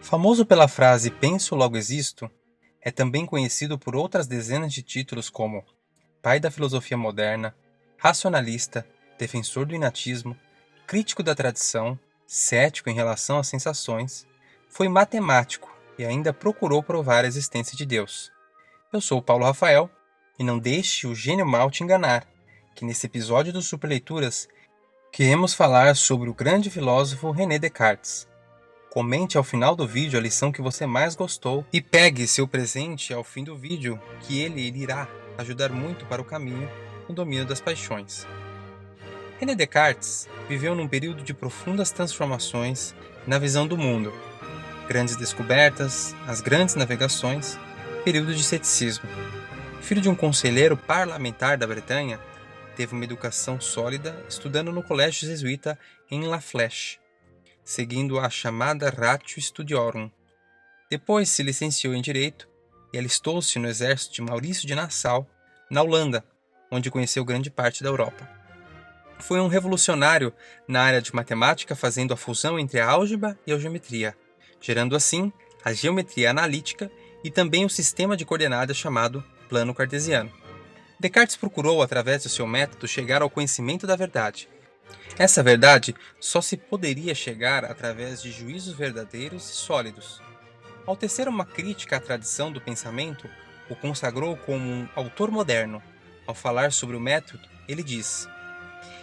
Famoso pela frase "penso, logo existo", é também conhecido por outras dezenas de títulos como pai da filosofia moderna, racionalista, defensor do inatismo, crítico da tradição, cético em relação às sensações, foi matemático e ainda procurou provar a existência de Deus. Eu sou o Paulo Rafael e não deixe o gênio mal te enganar, que nesse episódio do Superleituras queremos falar sobre o grande filósofo René Descartes. Comente ao final do vídeo a lição que você mais gostou e pegue seu presente ao fim do vídeo, que ele irá ajudar muito para o caminho no domínio das paixões. René Descartes viveu num período de profundas transformações na visão do mundo, grandes descobertas, as grandes navegações, período de ceticismo. Filho de um conselheiro parlamentar da Bretanha, teve uma educação sólida estudando no colégio jesuíta em La Flèche, seguindo a chamada Ratio Studiorum. Depois se licenciou em Direito e alistou-se no exército de Maurício de Nassau, na Holanda, onde conheceu grande parte da Europa. Foi um revolucionário na área de matemática, fazendo a fusão entre a álgebra e a geometria, gerando assim a geometria analítica e também o sistema de coordenadas chamado plano cartesiano. Descartes procurou, através do seu método, chegar ao conhecimento da verdade. Essa verdade só se poderia chegar através de juízos verdadeiros e sólidos. Ao tecer uma crítica à tradição do pensamento, o consagrou como um autor moderno. Ao falar sobre o método, ele diz: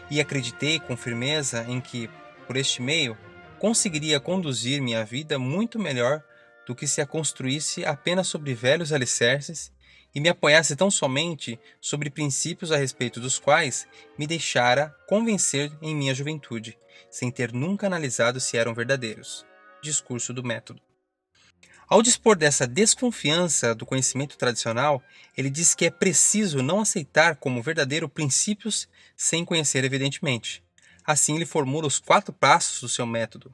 "E acreditei com firmeza em que, por este meio, conseguiria conduzir minha vida muito melhor do que se a construísse apenas sobre velhos alicerces e me apoiasse tão somente sobre princípios a respeito dos quais me deixara convencer em minha juventude, sem ter nunca analisado se eram verdadeiros." Discurso do método. Ao dispor dessa desconfiança do conhecimento tradicional, ele diz que é preciso não aceitar como verdadeiro princípios sem conhecer evidentemente. Assim ele formula os 4 passos do seu método: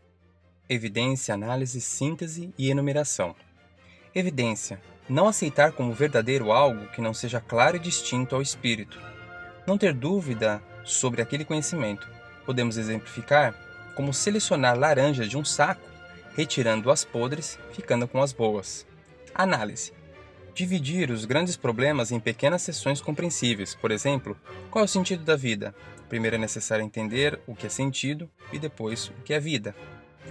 evidência, análise, síntese e enumeração. Evidência: não aceitar como verdadeiro algo que não seja claro e distinto ao espírito. Não ter dúvida sobre aquele conhecimento. Podemos exemplificar como selecionar laranjas de um saco, retirando as podres, ficando com as boas. Análise: dividir os grandes problemas em pequenas seções compreensíveis. Por exemplo, qual é o sentido da vida? Primeiro é necessário entender o que é sentido e depois o que é vida.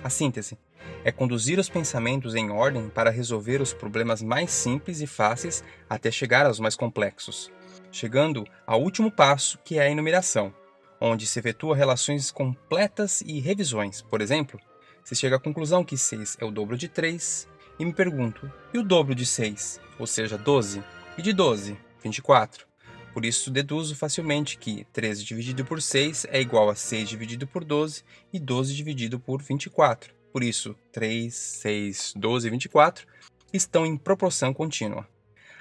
A síntese é conduzir os pensamentos em ordem para resolver os problemas mais simples e fáceis até chegar aos mais complexos, chegando ao último passo, que é a enumeração, onde se efetua relações completas e revisões. Por exemplo, se chega à conclusão que 6 é o dobro de 3, e me pergunto: e o dobro de 6? Ou seja, 12. E de 12? 24. Por isso deduzo facilmente que 13 dividido por 6 é igual a 6 dividido por 12 e 12 dividido por 24. Por isso, 3, 6, 12 e 24 estão em proporção contínua.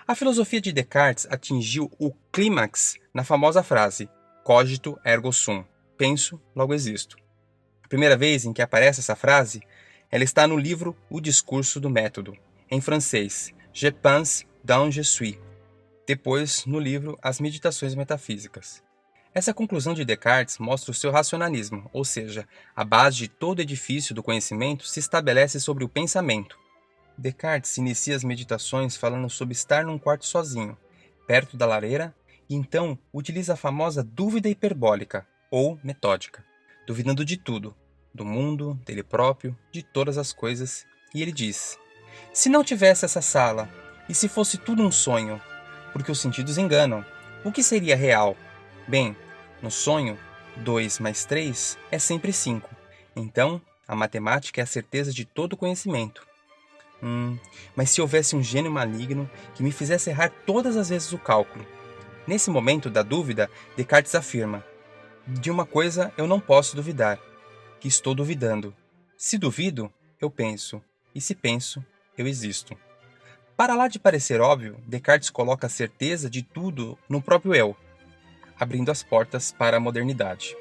A filosofia de Descartes atingiu o clímax na famosa frase "cogito ergo sum", penso, logo existo. A primeira vez em que aparece essa frase, ela está no livro O Discurso do Método, em francês, Je pense donc je suis. Depois, no livro As Meditações Metafísicas. Essa conclusão de Descartes mostra o seu racionalismo, ou seja, a base de todo edifício do conhecimento se estabelece sobre o pensamento. Descartes inicia as meditações falando sobre estar num quarto sozinho, perto da lareira, e então utiliza a famosa dúvida hiperbólica, ou metódica, duvidando de tudo, do mundo, dele próprio, de todas as coisas, e ele diz: "Se não tivesse essa sala, e se fosse tudo um sonho, porque os sentidos enganam, o que seria real? Bem, no sonho, 2 mais 3 é sempre 5. Então, a matemática é a certeza de todo conhecimento. Mas se houvesse um gênio maligno que me fizesse errar todas as vezes o cálculo?" Nesse momento da dúvida, Descartes afirma: "De uma coisa eu não posso duvidar, que estou duvidando. Se duvido, eu penso, e se penso, eu existo." Para lá de parecer óbvio, Descartes coloca a certeza de tudo no próprio eu, abrindo as portas para a modernidade.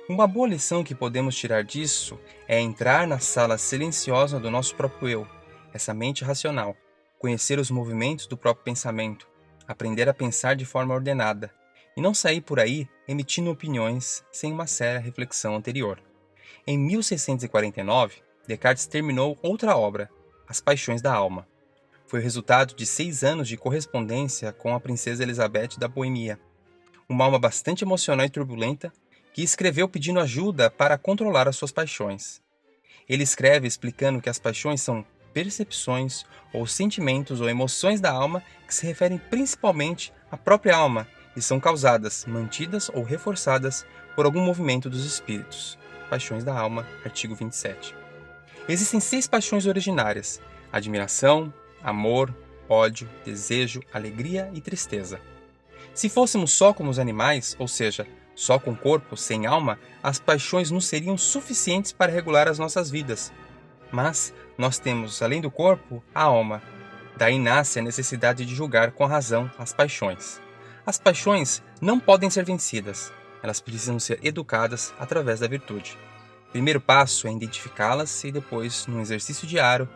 Uma boa lição que podemos tirar disso é entrar na sala silenciosa do nosso próprio eu, essa mente racional, conhecer os movimentos do próprio pensamento, aprender a pensar de forma ordenada, e não sair por aí emitindo opiniões sem uma séria reflexão anterior. Em 1649, Descartes terminou outra obra, As Paixões da Alma. Foi o resultado de 6 anos de correspondência com a princesa Elizabeth da Boêmia, uma alma bastante emocional e turbulenta que escreveu pedindo ajuda para controlar as suas paixões. Ele escreve explicando que as paixões são percepções ou sentimentos ou emoções da alma que se referem principalmente à própria alma e são causadas, mantidas ou reforçadas por algum movimento dos espíritos. Paixões da Alma, artigo 27. Existem 6 paixões originárias: admiração, amor, ódio, desejo, alegria e tristeza. Se fôssemos só como os animais, ou seja, só com corpo, sem alma, as paixões não seriam suficientes para regular as nossas vidas. Mas nós temos, além do corpo, a alma. Daí nasce a necessidade de julgar com a razão as paixões. As paixões não podem ser vencidas, elas precisam ser educadas através da virtude. O primeiro passo é identificá-las e depois, num exercício diário,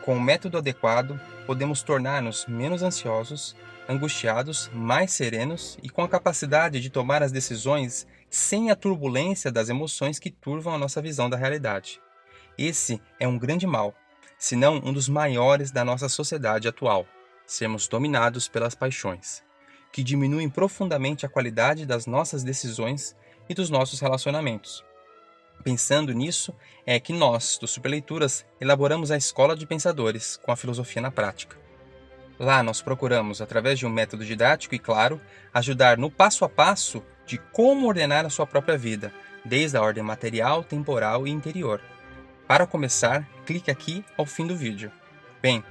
com o método adequado, podemos tornar-nos menos ansiosos, angustiados, mais serenos e com a capacidade de tomar as decisões sem a turbulência das emoções que turvam a nossa visão da realidade. Esse é um grande mal, se não um dos maiores da nossa sociedade atual, sermos dominados pelas paixões, que diminuem profundamente a qualidade das nossas decisões e dos nossos relacionamentos. Pensando nisso, é que nós, do Superleituras, elaboramos a Escola de Pensadores, com a filosofia na prática. Lá nós procuramos, através de um método didático e claro, ajudar no passo a passo de como ordenar a sua própria vida, desde a ordem material, temporal e interior. Para começar, clique aqui ao fim do vídeo. Bem,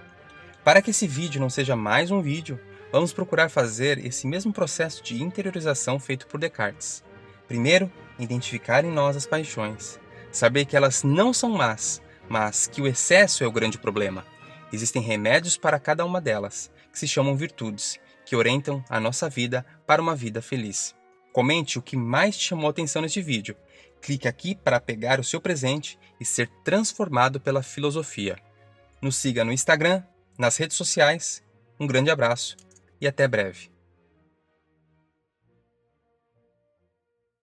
para que esse vídeo não seja mais um vídeo, vamos procurar fazer esse mesmo processo de interiorização feito por Descartes. Primeiro, identificar em nós as paixões, saber que elas não são más, mas que o excesso é o grande problema. Existem remédios para cada uma delas, que se chamam virtudes, que orientam a nossa vida para uma vida feliz. Comente o que mais te chamou a atenção neste vídeo. Clique aqui para pegar o seu presente e ser transformado pela filosofia. Nos siga no Instagram, nas redes sociais. Um grande abraço e até breve.